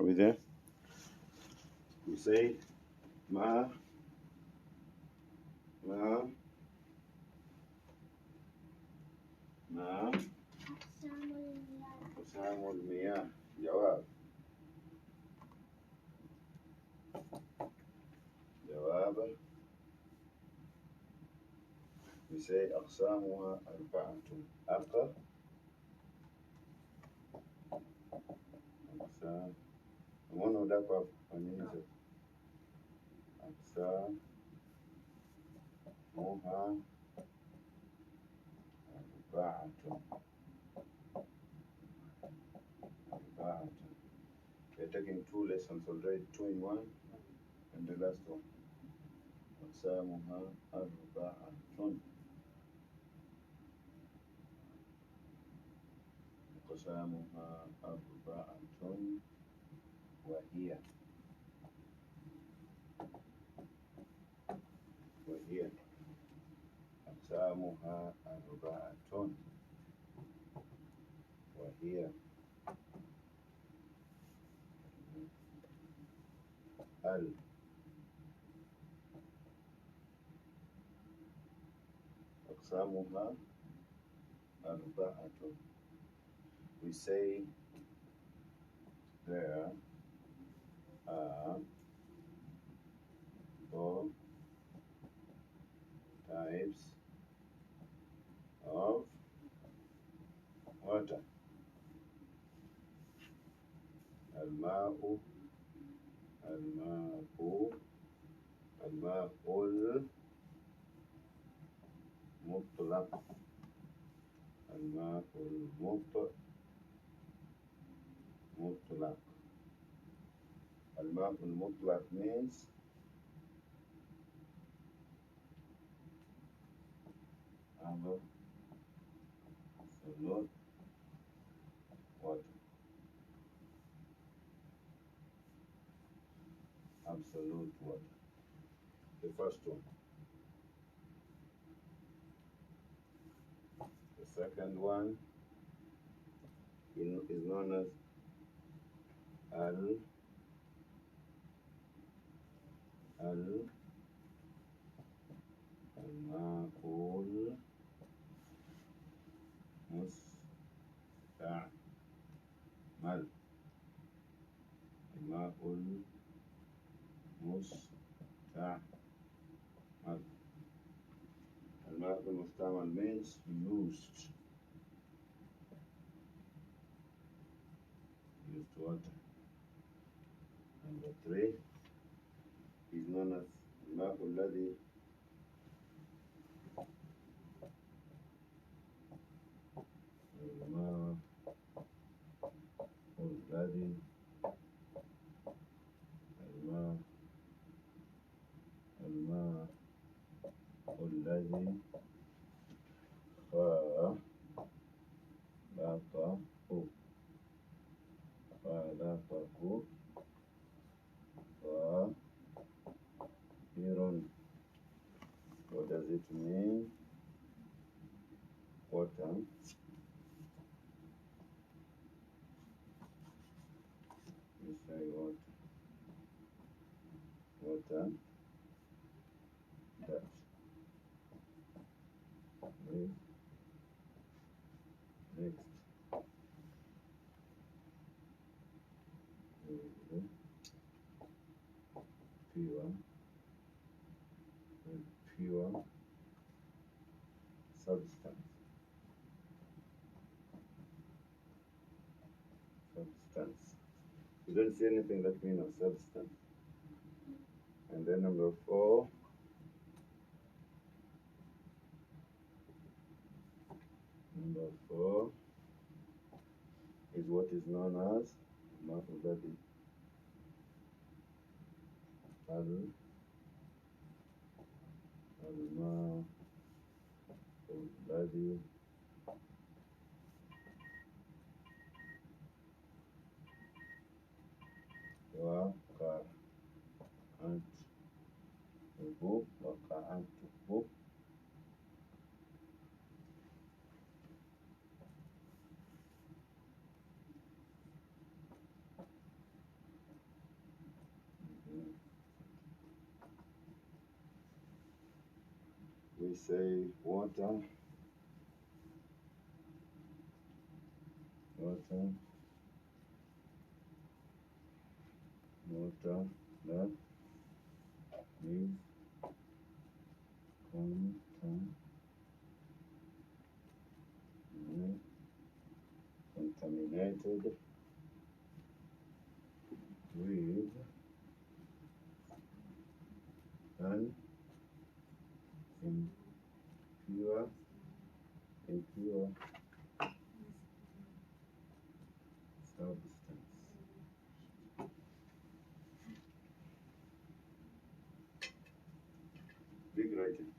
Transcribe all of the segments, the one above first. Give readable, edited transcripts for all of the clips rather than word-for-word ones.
we there? We say ma, ma, ma أقسام المياه. جواب. جواب. We say أقسامها أربعة. أقسام منو دقة فنيزة أقسامها أربعة. We're taking 2 lessons already, 2 in 1, and the last one. أقسامها أربعة. أقسامها أربعة وهي أقسامها أربعة وهي أقسامها أربعة. We say there are 4 types of water. الماء المطلق. الماء المطلق. الماء المطلق means absolute water. Absolute water. The first one. The second one is known as الماء المستعمل. الماء المستعمل. الماء المستعمل means used water. Number 3 is known as الماء الذي خالطه طاهر. What does it mean? Water you say water that is next pure substance. You don't see anything that means of substance. And then number 4 is what is known as الماء الذي وقعته we say water, water, water that is contaminated with an impure substance. Big writing.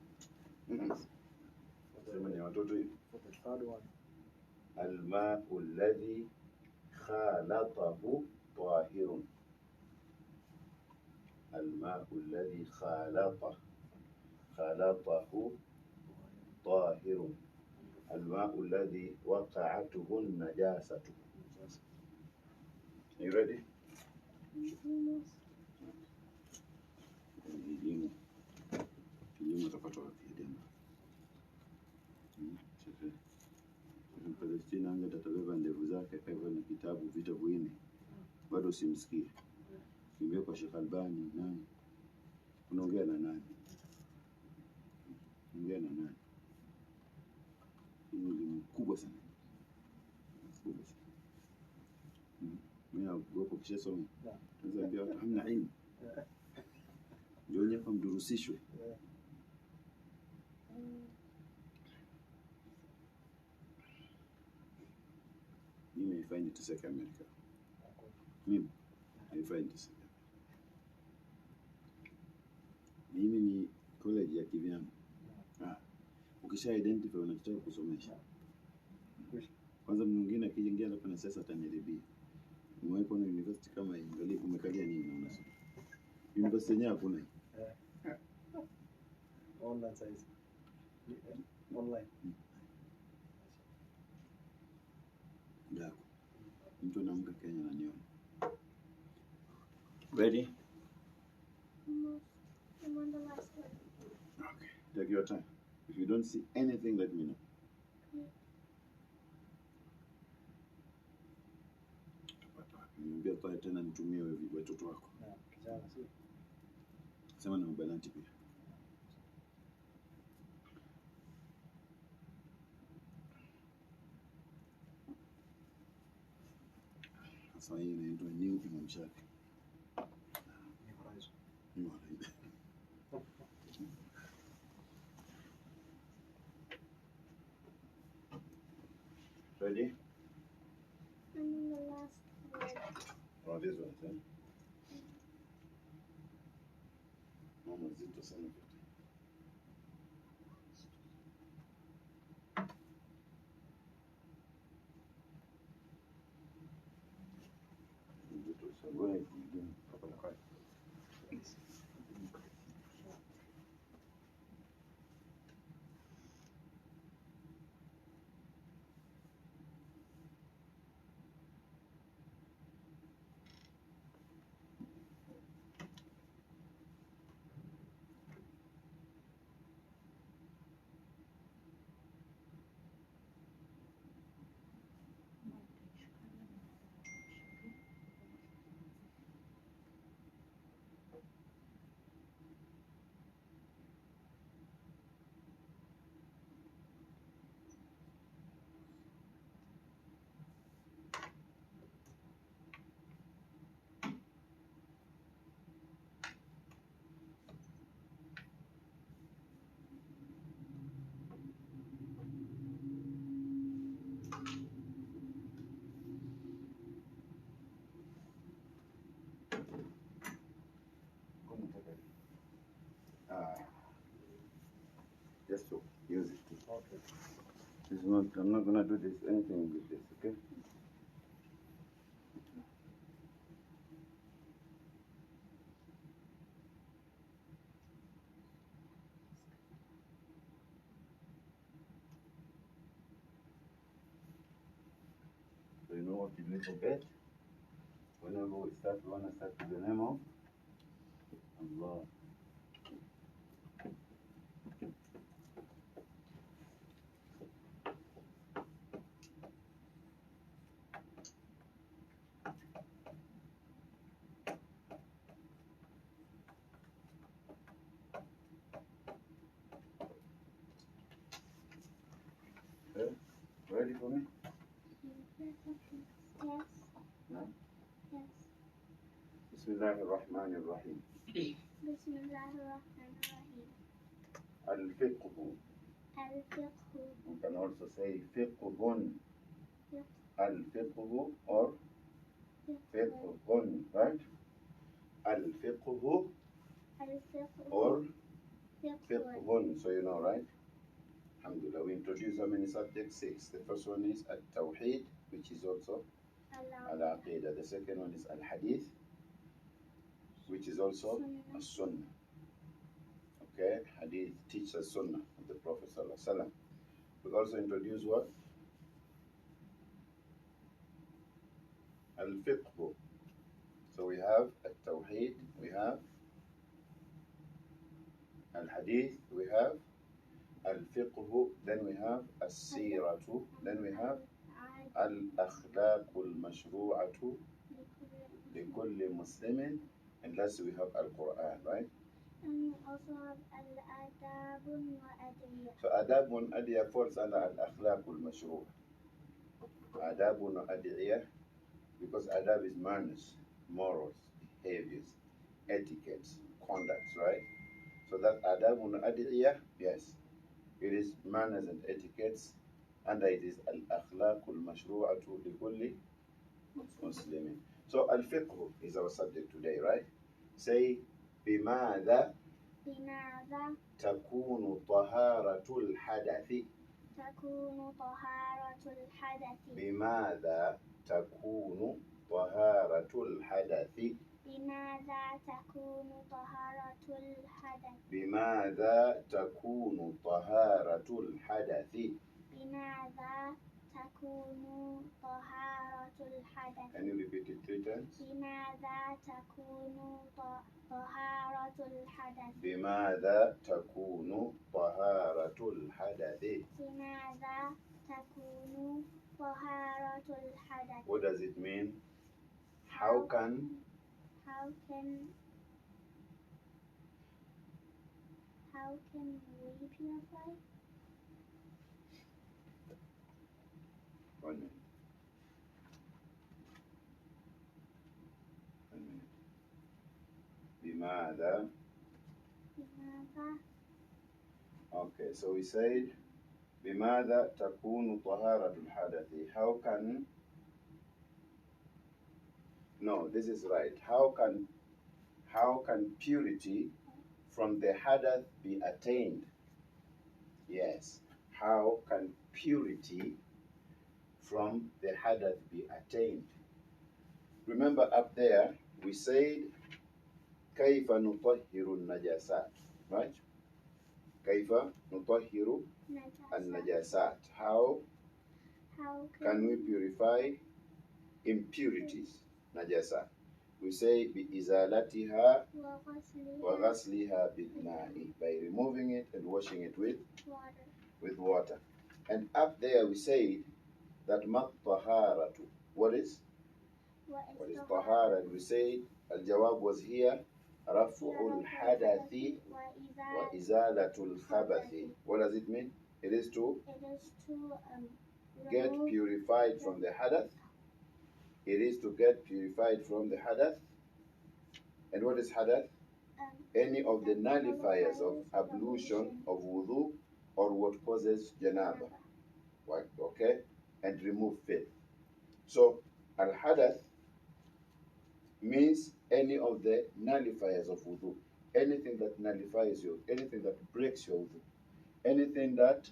Sema ni watoto hivi. For the third one. الماء الذي خالطه طاهر. الماء الذي خالطه طاهر. الماء الذي وقعته النجاسة. Are you ready? Elimu utapata wapi tena? Palestina anga tatabeba ndevu zake akaiva na vitabu vinne, bado usimsikie. Kimbia kwa Sheikh Albani nani? Unaongea na nani? Ongea na nani? Ni elimu kubwa sana. Kubwa sana. Mimi naogopa kisha somo. Tunaweza ambia watu hamna elimu. Ndio nyepa mdurusishwe. Mimi find it to America. Mimi I find it. Mimi ni college ya kivyangu. Ukisha identify unachotaka kusomesha. Kwanza mwingine akiingia hapa na sasa ataniharibia. Umewahi kuona university kama hii? Angalia kumekalia nini unasoma. University yenyewe hakuna. Online size. Online. Ndako. Mtu anaamka Kenya na niona. Ready? I'm on the last one. Okay. Take your time. If you don't see anything, let me know. Niambia pale tena nitumie watoto wako. Kijana si. Sema na ubalanti pia. Sasa hii inaitwa new Imam Shafi. New Horizon. Ready? I'm on the last one. Oh, this one, eh? Mama zito sana kitu. Zito sana. Wewe nyingine hapa na kwa. Just to use it. Okay. This is not, I'm not gonna do this anything with this, okay? So you know what you need to forget? Whenever we start, we wanna start with the name of Allah. for me? Yes. No? Yes. Bismillahirrahmanirrahim. Bismillahirrahmanirrahim. Al-fiqhu. Al-fiqhu. You can also say fiqhun. Fiqh. Al-fiqhu or fiqhun, right? Al-fiqhu Al-fiqhu. or Fiqh. fiqhun. So you know, right? Alhamdulillah. We introduce how many subjects? 6. The first one is Attawheed, which is also Al-Aqidah. The second one is Al-Hadith, which is also a Sunnah. Okay? Hadith teaches Sunnah of the Prophet Sallallahu Alaihi Wasallam. We also introduce what? Al-Fiqh. So we have At-Tawheed, we have Al-Hadith, we have Al-Fiqh, then we have As-Siratu, then we have Al-Akhlaq al-Mashru'atu likulli Muslimin, and lastly we have Al-Quran, right? And we also have al-adabun wa adiyah. So Adabun Adiyah falls under Al-Akhlaq al-Mashru'. Adabun Adiyah, because Adab is manners, morals, behaviors, etiquettes, conducts, right? So that Adabun Adiyah, yes, it is manners and etiquettes, and it is Al-Akhlaq al-Mashru'atu likulli Muslimin. So Al-Fiqh is our subject today, right? Say, بماذا بماذا تكون طهارة الحدث تكون طهارة الحدث بماذا تكون طهارة الحدث بماذا تكون طهارة الحدث بماذا تكون طهارة الحدث بماذا تكون طهارة الحدث Can you repeat it 3 times? بماذا تكون طهارة الحدث بماذا تكون طهارة الحدث بماذا تكون طهارة الحدث What does it mean? How can we purify? 1 minute. 1 minute. بماذا Okay, so we said بماذا تكون طهارة الحدث. How can No, this is right. How can purity from the hadath be attained? Yes. How can purity from the hadath be attained? Remember up there we said كيف نطهر النجاسات, right? كيف نطهر النجاسات. How can we purify impurities? Najasa. We say بإزالتها وغسلها بالماء, by removing it and washing it with water. And up there we say that ما الطهارة. What is طهارة? And we say الجواب was here رفع الحدث وإزالة الخبث. What does it mean? It is to get purified from the hadath. It is to get purified from the hadath. And what is hadath? Any of the nullifiers of ablution of wudu or what causes janaba. Right? Okay? And remove filth. So al-hadath means any of the nullifiers of wudu. Anything that nullifies you, anything that breaks your wudu, anything that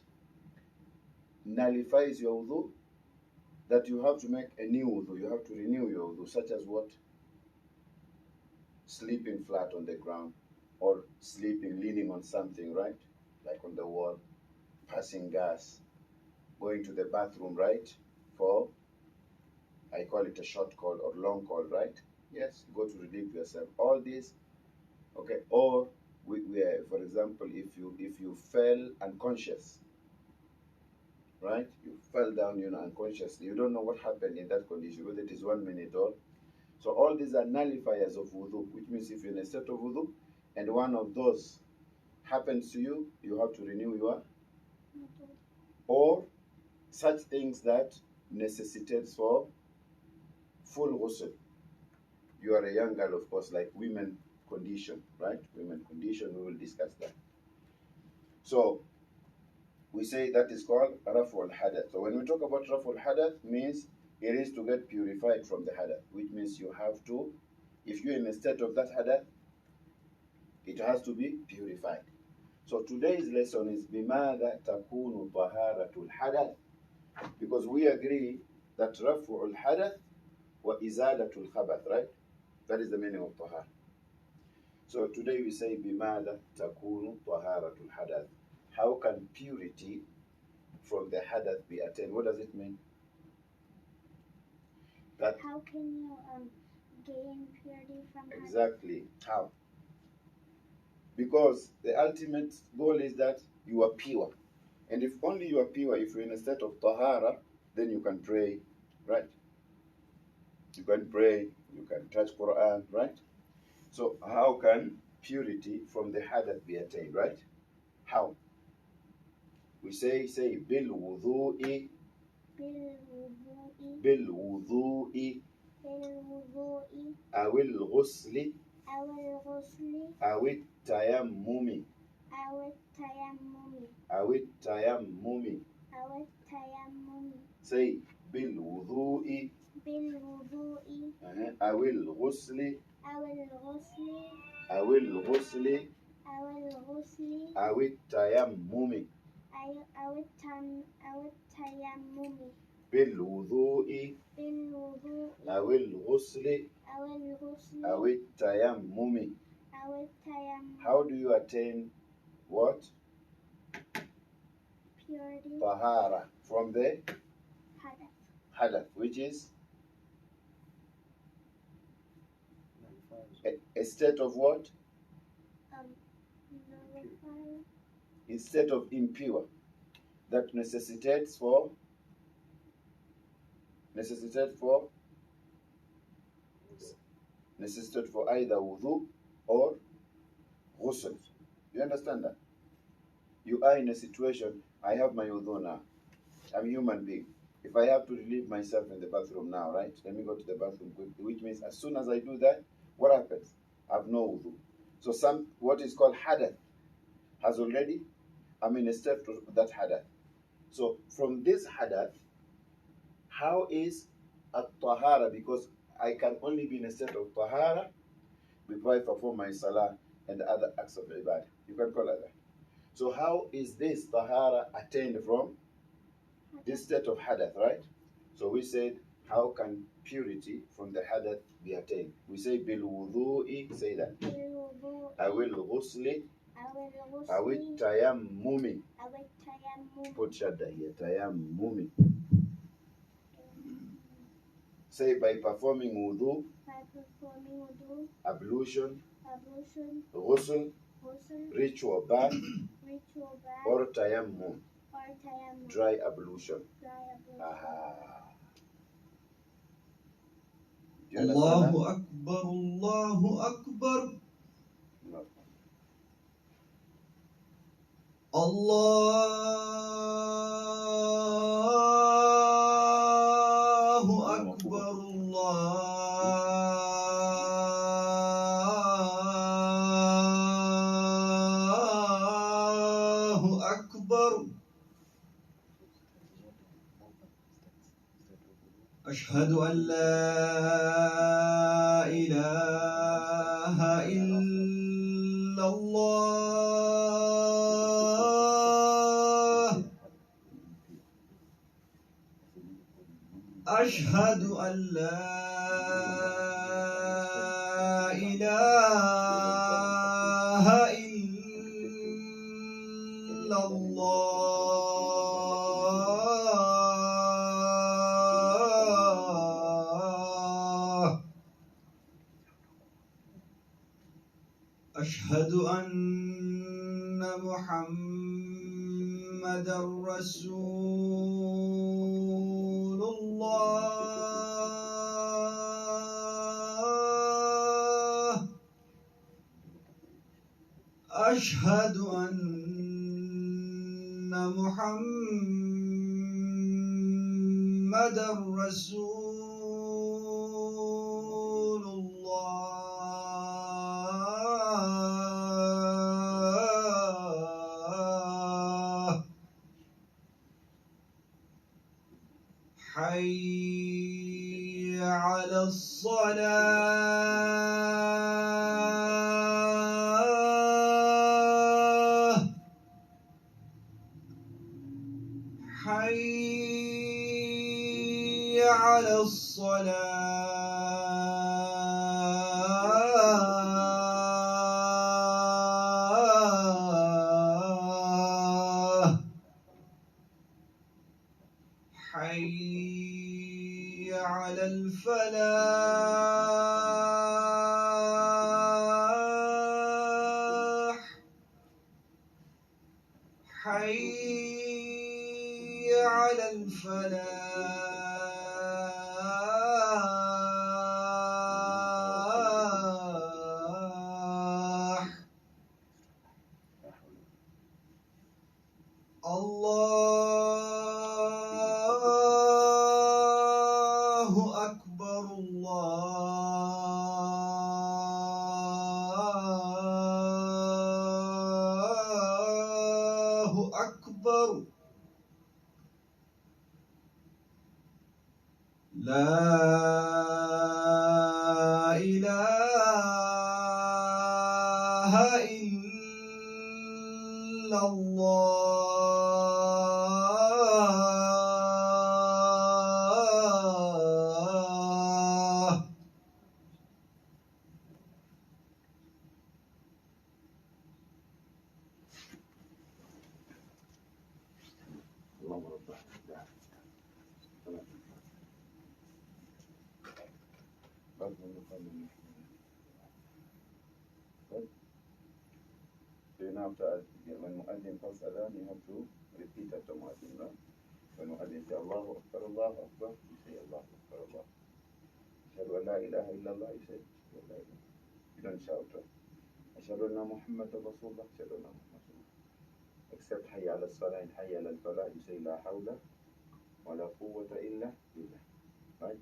nullifies your wudu, that you have to make a new wudu, you have to renew your wudu, such as what? Sleeping flat on the ground, or sleeping, leaning on something, right? Like on the wall, passing gas, going to the bathroom, right? For, I call it a short call or long call, right? Yes, go to relieve yourself. All these, okay. Or for example, if you fell unconscious, right? You fell down, unconsciously. You don't know what happened in that condition, whether it is 1 minute or so. All these are nullifiers of wudu, which means if you're in a state of wudu and one of those happens to you, you have to renew your. Or such things that necessitates for full ghusl. You are a young girl, of course, like women condition, right? Women condition, we will discuss that. So we say that is called Raful Hadath. So when we talk about Raful Hadath, means it is to get purified from the Hadath, which means you have to, if you're in a state of that Hadath, it has to be purified. So today's lesson is بِمَاذَا تَكُونُ طَهَارَةُ الْحَدَثِ, because we agree that Raful Hadath wa Izalatul Khabath, right? That is the meaning of Tahar. So today we say بِمَاذَا تَكُونُ طَهَارَةُ الْحَدَثِ. How can purity from the Hadath be attained? What does it mean? That How can you gain purity from hadath? exactly how? Because the ultimate goal is that you are pure. And if only you are pure, if you're in a state of tahara, then you can pray, right? You can pray, you can touch Quran, right? So how can purity from the hadath be attained, right? How? We say bil wudu'i, بالوضوء bil wudu'i, بالوضوء awil ghusli, أو الغسل awit tayammumi, أو التيمم awit tayammumi. أو التيمم Say bil wudu'i, بالوضوء awil ghusli, أو الغسل awil ghusli, أو الغسل awit tayammumi. أو التيمم bil wudu'i, بالوضوء awil ghusli, أو الغسل awit tayammumi. أو التيمم. How do you attain what? Purity. Tahara. From the Hadath. hadath, which is a state of what? Nullified. Instead of impure. That necessitates for either wudu or ghusl. You understand that? You are in a situation, I have my wudu now. I'm a human being. If I have to relieve myself in the bathroom now, right? Let me go to the bathroom quickly, which means as soon as I do that, what happens? I have no wudu. So what is called hadath has already, I'm in a state of that hadath. So from this hadath, how is a tahara? Because I can only be in a state of tahara before I perform my salah and the other acts of ibadah. You can call it that. So how is this tahara attained from this state of hadath, right? So we said, how can purity from the hadath be attained? We say bil wudu'i, say that. بالوضوء Awil ghusli, أو الغسل awit tayammumi. أو التيمم. Put shadda here, tayammumi. Say by performing wudu, By performing wudu, ablution, ablution, ghusl, ghusl, ritual bath, ritual bath, or tayammum, or tayammum. dry ablution. Dry ablution. Ah. Do you understand Allahu that? Akbar, Allahu Akbar, No. Allahu Akbar, Allahu Akbar. أشهد أن لا إله إلا الله. أشهد أن لا إله إلا الله. أشهد أن محمدا رسول الله. أشهد أن محمدا محمد رسول الله حي على الصلاة حي على الصلاة حي على الفلاح حي على الفلاح الله أكبر الله أكبر لا إله إلا الله اللهم رب Then after when Muazzin first adhan, you have to repeat after Muazzin, right? When Muazzin say Allahu Akbar, you say Allahu Akbar, Allah. Ashhadu an la ilaha illallah, you say La ilaha illallah. You don't shout, right? Ashhadu anna Muhammadan Rasulullah, Ashhadu anna Muhammadan Rasulullah. Except Hayya ala salah and Hayya ala falah, you say La hawla wa la quwwata illa billah, right?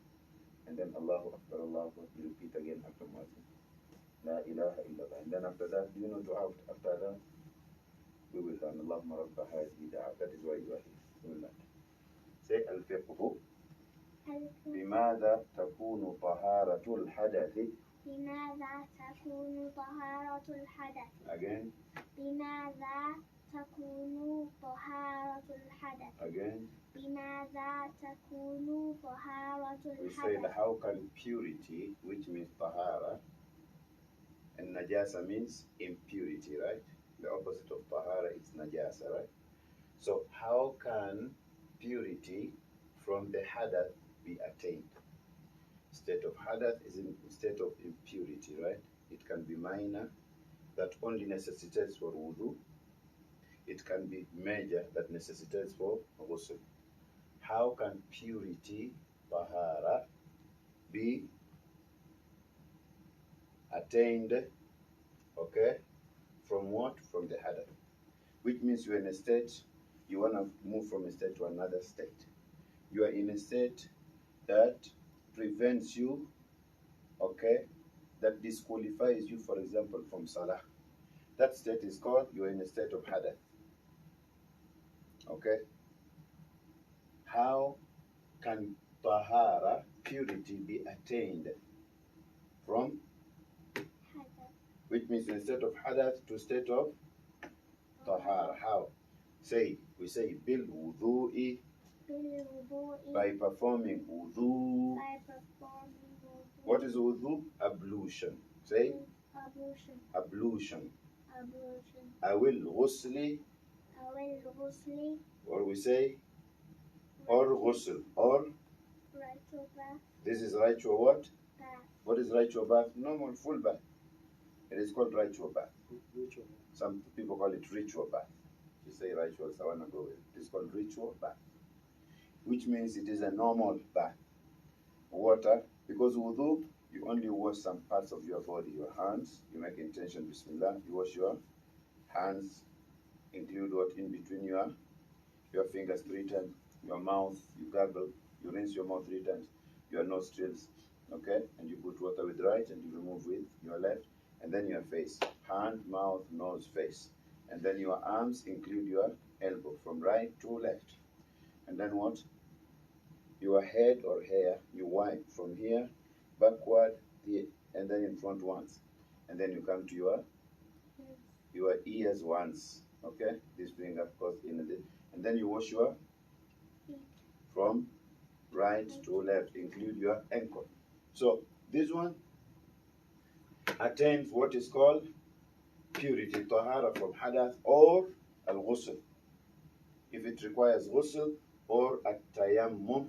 And then Allahu Akbar, Allahu Akbar, you repeat again after Muazzin. La ilaha illallah. And then after that, you know dua after that? We will learn Allahumma rabba hadhihi da'a. That is why you are here. We will learn. Say al-fiqhu. بماذا تكون طهارة الحدث بماذا تكون طهارة الحدث again بماذا تكون طهارة الحدث again بماذا تكون طهارة we say الحدث how can purity, which means tahara, and najasa means impurity, right? The opposite of tahara is najasa, right? So how can purity from the hadath be attained? State of hadath is in state of impurity, right? It can be minor, that only necessitates for wudu. It can be major, that necessitates for ghusl. How can purity, tahara, be attained, okay, from what? From the hadath. Which means you're in a state, you want to move from a state to another state. You are in a state that prevents you, okay, that disqualifies you, for example, from salah. That state is called, you are in a state of hadath. Okay? How can tahara, purity, be attained from, حدث which means in a state of hadath to state of tahara? How? Say, we say bil wudu'i, بالوضوء by performing wudu. by performing wudu What is wudu? Ablution. Say ablution ablution. ablution Awil ghusli, أو الغسل or we say or ghusl, or رطوبة this is ritual what? bath What is ritual bath? Normal full bath. It is called ritual bath. Ritual. Some people call it ritual bath. You say ritual, so I want to go with it. It is called ritual bath, which means it is a normal bath. Water, because wudu, you only wash some parts of your body, your hands, you make intention, bismillah, you wash your hands, include what in between your fingers 3 times, your mouth, you gargle, You rinse your mouth 3 times, your nostrils, okay? And you put water with right and you remove with your left. And then your face, hand, mouth, nose, face. And then your arms include your elbow from right to left. And then what? Your head or hair, you wipe from here, backward, here, and then in front once. And then you come to your ears once, okay? This being, of course, in the, and then you wash your from right to left, include your ankle. So this one attains what is called purity, tahara from hadath or al-ghusl. If it requires ghusl or at-tayammum,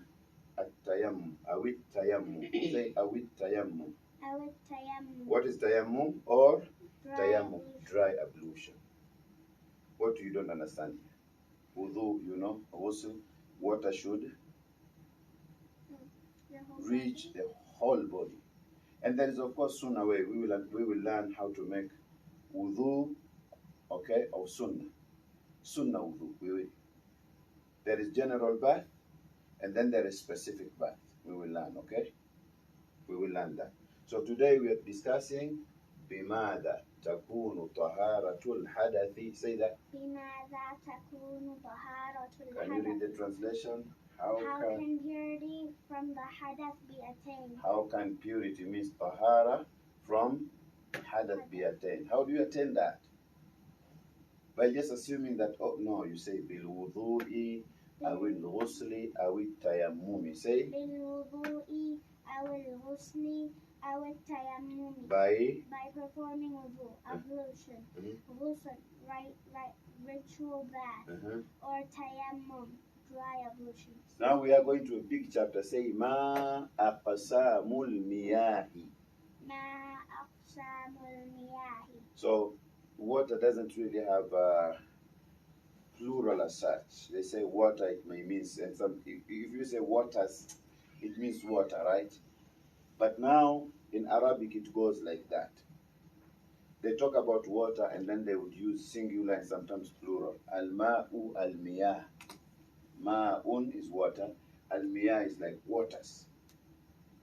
awit tayammum. Say awit tayammum. Awit tayammum. What is tayammum or Dry tayammum? ablution. Dry ablution. What you don't understand here? Wudu, you know, ghusl, water should The whole reach body. the whole body. And there is, of course, sunnah way. We will learn how to make wudu, okay, of sunnah. Sunnah wudu. There is general bath, and then there is specific bath. We will learn, okay? We will learn that. So today we are discussing بماذا تكون طهارة الحدث. Say that. بماذا تكون طهارة Can you read the الحدث? translation? How can purity from the hadath be attained? How can purity means tahara from hadath be attained? How do you attain that? By just assuming that, oh no, you say bil wudu'i, awil ghusli, awil tayammumi. Say بالوضوء أو الغسل أو التيمم. by By performing wudu, ablution, ghusl, right, ritual bath, or tayammum, dry ablution. Now we are going to a big chapter. Say ma aqsamul miyahi. ما أقسام المياه. So water doesn't really have a plural as such. They say water, it may mean, and some if you say waters, it means water, right? But now in Arabic it goes like that. They talk about water and then they would use singular and sometimes plural. Al-ma'u al-miyah. Ma'un is water. Al-miyah is like waters.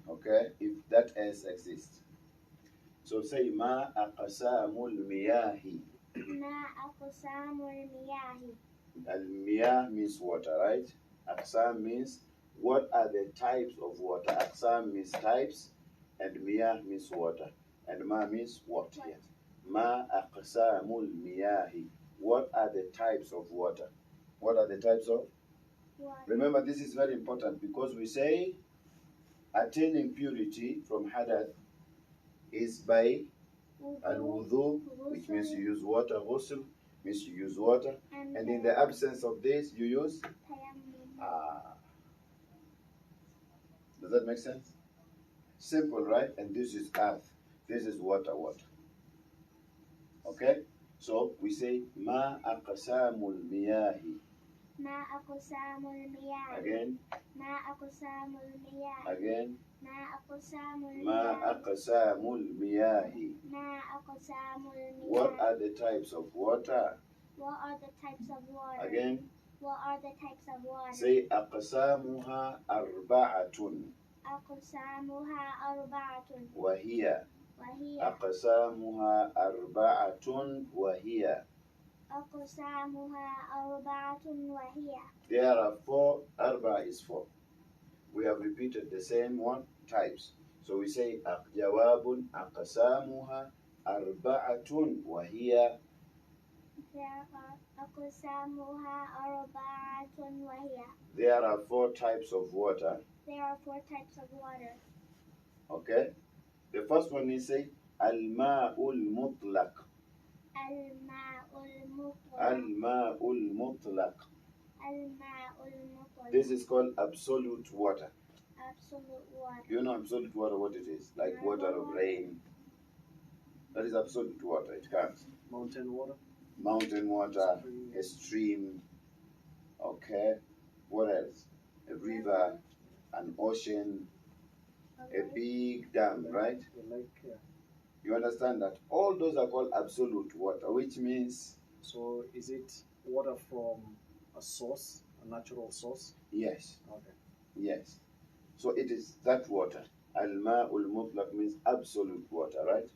Okay? If that S exists. So say ma aqsamul miyahi. ما أقسام المياه. Al-miyah means water, right? Aqsam means what are the types of water. Aqsam means types and miyah means water. And ma means what here? Ma aqsamul miyahi. What are the types of water? What are the types of? Water. Remember, this is very important because we say attaining purity from hadath is by al-wudu, which means you use water. Ghusl means you use water. And in the absence of this, you use? tayammum. Does that make sense? Simple, right? And this is earth. This is water. Okay? So we say ma aqsamul miyahi. ما أقسام المياه. Again, ما أقسام المياه. again. ما أقسام Ma المياه. aqsamul miyahi. ما أقسام What المياه. are the types of water? What are the types of water? Again, What are the types of water? say aqsamuha arba'atun. أقسامها أربعة. وهي وهي أقسامها أربعة وهي. أقسامها أربعة وهي. There are 4. Arba is 4. We have repeated the same one types. So we say جواب أقسامها أربعة وهي. أقسامها أربعة وهي. There are 4 types of water. There are 4 types of water. Okay. The first one is say الماء المطلق. الماء المطلق. الماء المطلق. الماء المطلق. This is called absolute water. Absolute water. You know absolute water what it is? Like water of rain. That is absolute water. It comes. Mountain water. Mountain water, a stream, okay. What else? A river, an ocean, a big dam, right? Like, You understand that? All those are called absolute water, which means, so is it water from a source, a natural source? yes. Okay. Yes. So it is that water. Al-ma'ul mutlaq means absolute water, right?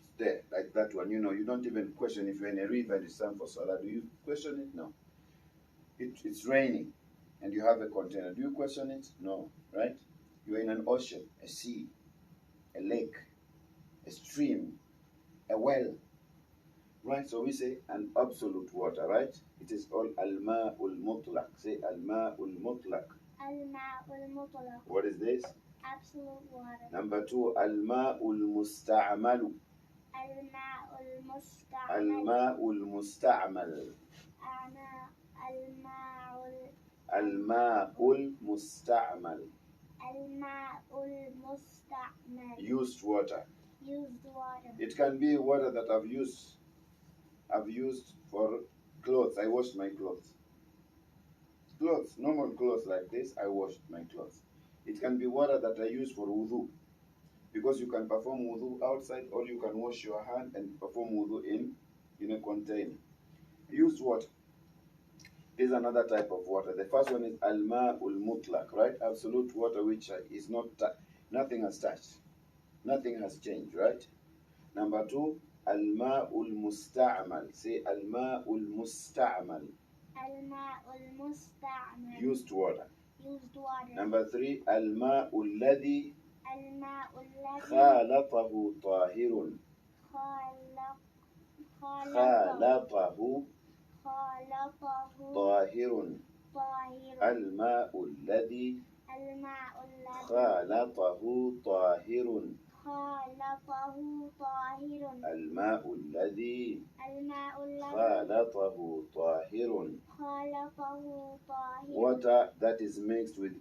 It's there, like that one. You know, you don't even question if you're in a river and it's time for salah. Do you question it? No. It's raining and you have a container. Do you question it? No, right? You're in an ocean, a sea, a lake, a stream, a well, right? So we say an absolute water, right? It is called al-ma'ul mutlaq. Say al-ma'ul mutlaq. Al-ma'ul mutlaq. What is this? Absolute water. Number 2, al-ma'ul musta'malu. Al-ma'ul musta'mal. Al-ma'ul musta'mal. Al-ma'ul Al-ma'ul musta'mal. Al-ma'ul musta'mal. Used water. Used water. It can be water that I've used for clothes. I washed my clothes. Clothes, normal clothes like this, I washed my clothes. It can be water that I use for wudu. Because you can perform wudu outside or you can wash your hand and perform wudu in a container. Used water is another type of water. The first one is al-ma'ul mutlaq, right? Absolute water which is not, nothing has touched. Nothing has changed, right? Number 2, al-ma'ul musta'mal. Say al-ma'ul musta'mal. Al-ma'ul musta'mal. Used water. Used water. Number 3, al-ma'ul ladhi Al-ma'ul ladhi khalatahu tahirun. Khalatahu tahirun. طاهر. Al-ma'ul ladhi Al-ma'ul ladhi khalatahu tahirun. خالطه طاهر. Al-ma'ul ladhi الماء الذي khalatahu tahirun. خالطه طاهر. Water that is mixed with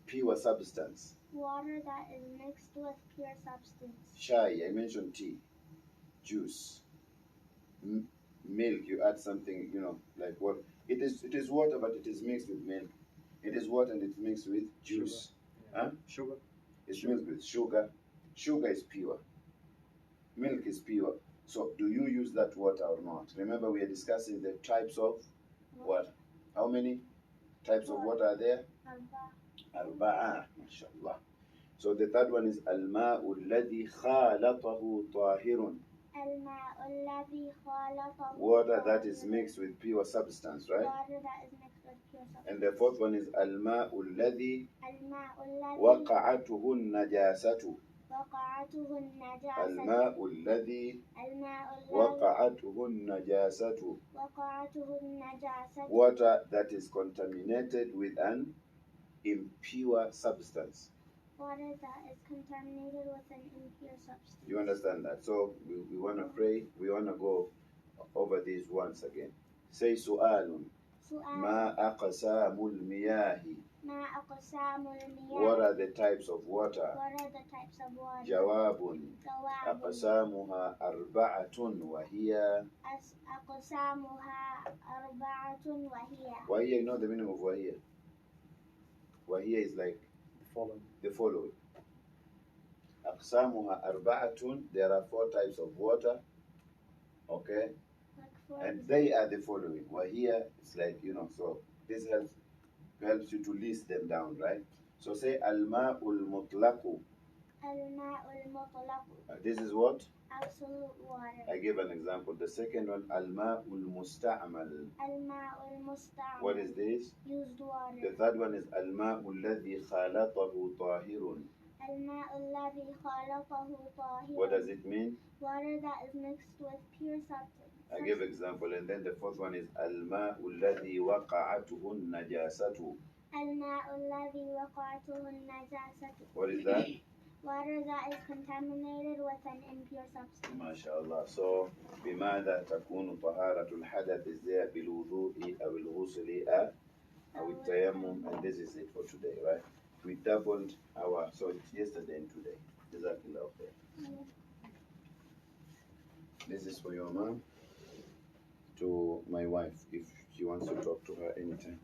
pure substance. Water that is mixed with pure substance. Chai, I mentioned tea. Juice. Milk, you add something, you know, like what? It is water, but it is mixed with milk. It is water and it's mixed with juice. Yeah. Huh? Sugar. It's mixed with sugar. Sugar is pure. Milk is pure. So do you use that water or not? Remember we are discussing the types of water. How many types of water are there? Arba'a. MashaAllah. So the third one is al-ma'u alladhi khalatahu tahirun. الماء الذي خالطه. Water that is mixed with pure substance, right? Water that is mixed with pure substance. And the fourth one is al-ma'u alladhi الماء الذي waqa'atuhu an-najasatu. وقعته النجاسة. Al-ma'u alladhi الماء الذي waqa'atuhu an-najasatu. وقعته النجاسة. Water that is contaminated with an impure substance. Water that is contaminated with an impure substance. You understand that? So we want to pray. We want to go over these once again. Say su'alun. سؤال. Ma aqsamul miyahi. ما أقسام المياه. What are the types of water? What are the types of water? Jawabun. جواب. أقسامها أربعة وهي. أقسامها أربعة وهي. وهي, you know the meaning of وهي? وهي is like Following. the following. أقسامها أربعة. There are 4 types of water. Okay? Like for And they are the following. وهي is like, you know, so this helps you to list them down, right? So say al-ma'ul mutlaqu. الماء المطلق. This is what? Absolute water. I gave an example. The second one, al-ma'ul musta'mal. الماء المستعمل. What is this? Used water. The third one is al-ma'ul ladhi khalatahu tahirun. الماء الذي خالطه طاهر. What does it mean? Water that is mixed with pure substance. I give example. And then the fourth one is al-ma'ul ladhi waqa'atuhu an-najasatu. الماء الذي وقعته النجاسة. What is that? Water that is contaminated with an impure substance. MashaAllah. So, بماذا تكون طهارة الحدث is there بالوضوء أو الغسل أو التيمم, and this is it for today, right? We doubled our, so it's yesterday and today. Jazakallah khair. This is for your mom, to my wife, if she wants to talk to her anytime.